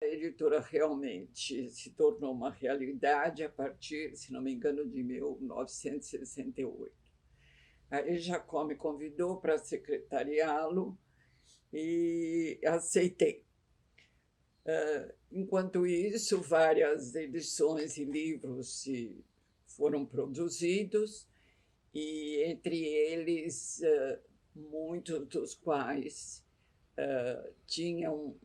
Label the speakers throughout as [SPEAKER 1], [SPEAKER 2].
[SPEAKER 1] editora realmente se tornou uma realidade a partir, se não me engano, de 1968. Aí Jacó me convidou para secretariá-lo e aceitei. Enquanto isso, várias edições e livros foram produzidos, e entre eles, muitos dos quais tinham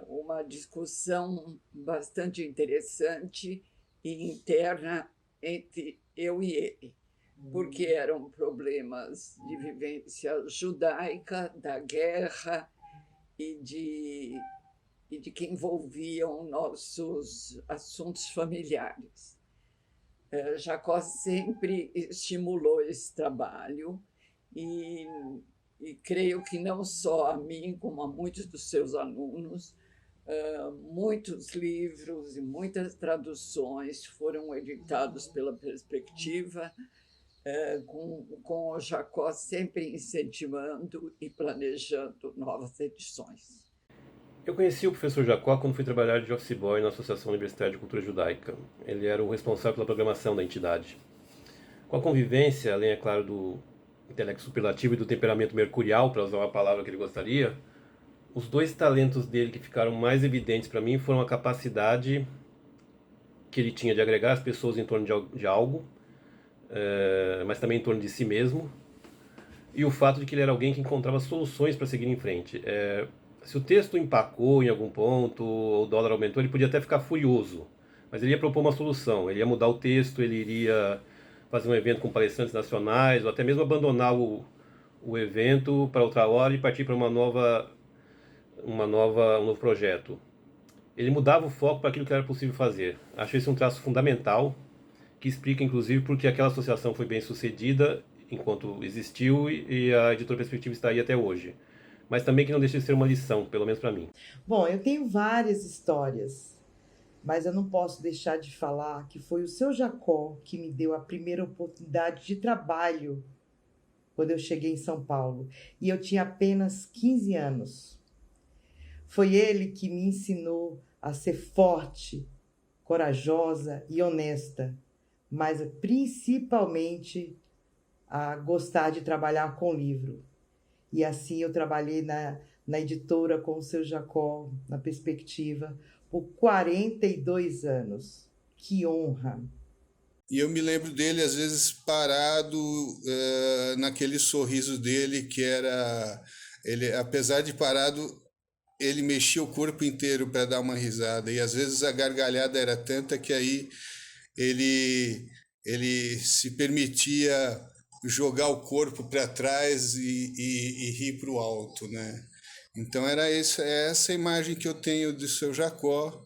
[SPEAKER 1] uma discussão bastante interessante e interna entre eu e ele, porque eram problemas de vivência judaica, da guerra e de que envolviam nossos assuntos familiares. Jacó sempre estimulou esse trabalho e creio que não só a mim, como a muitos dos seus alunos, muitos livros e muitas traduções foram editados pela Perspectiva, com o Jacó sempre incentivando e planejando novas edições.
[SPEAKER 2] Eu conheci o professor Jacó quando fui trabalhar de office boy na Associação Universitária de Cultura Judaica. Ele era o responsável pela programação da entidade. Com a convivência, além, é claro, do intelecto superlativo e do temperamento mercurial, para usar uma palavra que ele gostaria, os dois talentos dele que ficaram mais evidentes para mim foram a capacidade que ele tinha de agregar as pessoas em torno de algo, mas também em torno de si mesmo, e o fato de que ele era alguém que encontrava soluções para seguir em frente. Se o texto empacou em algum ponto, ou o dólar aumentou, ele podia até ficar furioso, mas ele ia propor uma solução, ele ia mudar o texto, ele iria fazer um evento com palestrantes nacionais, ou até mesmo abandonar o evento para outra hora e partir para um novo projeto. Ele mudava o foco para aquilo que era possível fazer. Acho esse um traço fundamental, que explica inclusive porque aquela associação foi bem sucedida enquanto existiu e a Editora Perspectiva está aí até hoje. Mas também que não deixa de ser uma lição, pelo menos para mim.
[SPEAKER 3] Bom, eu tenho várias histórias, mas eu não posso deixar de falar que foi o seu Jacó que me deu a primeira oportunidade de trabalho quando eu cheguei em São Paulo, e eu tinha apenas 15 anos. Foi ele que me ensinou a ser forte, corajosa e honesta, mas principalmente a gostar de trabalhar com livro. E assim eu trabalhei na editora com o seu Jacó, na Perspectiva, por 42 anos. Que honra!
[SPEAKER 4] E eu me lembro dele, às vezes, parado naquele sorriso dele, que era... Ele, apesar de parado, ele mexia o corpo inteiro para dar uma risada. E, às vezes, a gargalhada era tanta que aí ele se permitia jogar o corpo para trás e rir para o alto, né? Então era essa imagem que eu tenho do seu Jacó,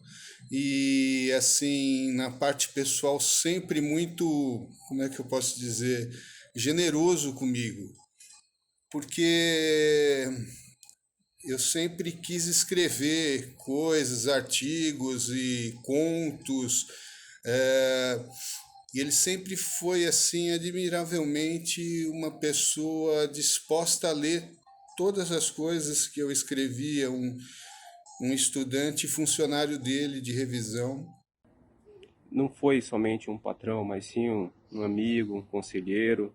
[SPEAKER 4] e assim, na parte pessoal, sempre muito, como é que eu posso dizer, generoso comigo, porque eu sempre quis escrever coisas, artigos e contos, e ele sempre foi, assim, admiravelmente uma pessoa disposta a ler todas as coisas que eu escrevia, um estudante funcionário dele de revisão.
[SPEAKER 2] Não foi somente um patrão, mas sim um amigo, um conselheiro.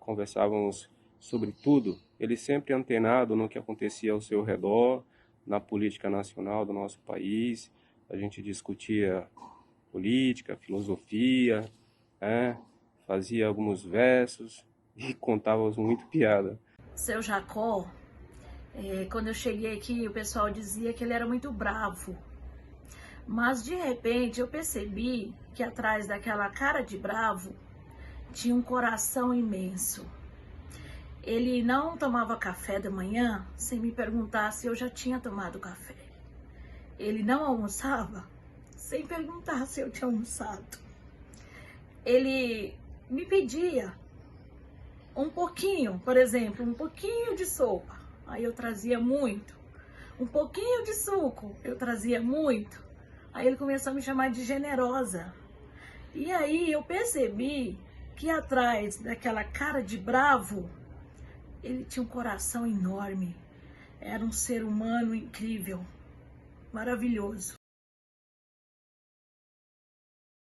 [SPEAKER 2] Conversávamos sobre tudo. Ele sempre antenado no que acontecia ao seu redor, na política nacional do nosso país. A gente discutia política, filosofia, fazia alguns versos e contávamos muito piada.
[SPEAKER 5] Seu Jacó, quando eu cheguei aqui, o pessoal dizia que ele era muito bravo. Mas de repente eu percebi que atrás daquela cara de bravo tinha um coração imenso. Ele não tomava café da manhã sem me perguntar se eu já tinha tomado café. Ele não almoçava sem perguntar se eu tinha almoçado. Ele me pedia um pouquinho, por exemplo, um pouquinho de sopa, aí eu trazia muito. Um pouquinho de suco, eu trazia muito. Aí ele começou a me chamar de generosa. E aí eu percebi que atrás daquela cara de bravo, ele tinha um coração enorme. Era um ser humano incrível. maravilhoso.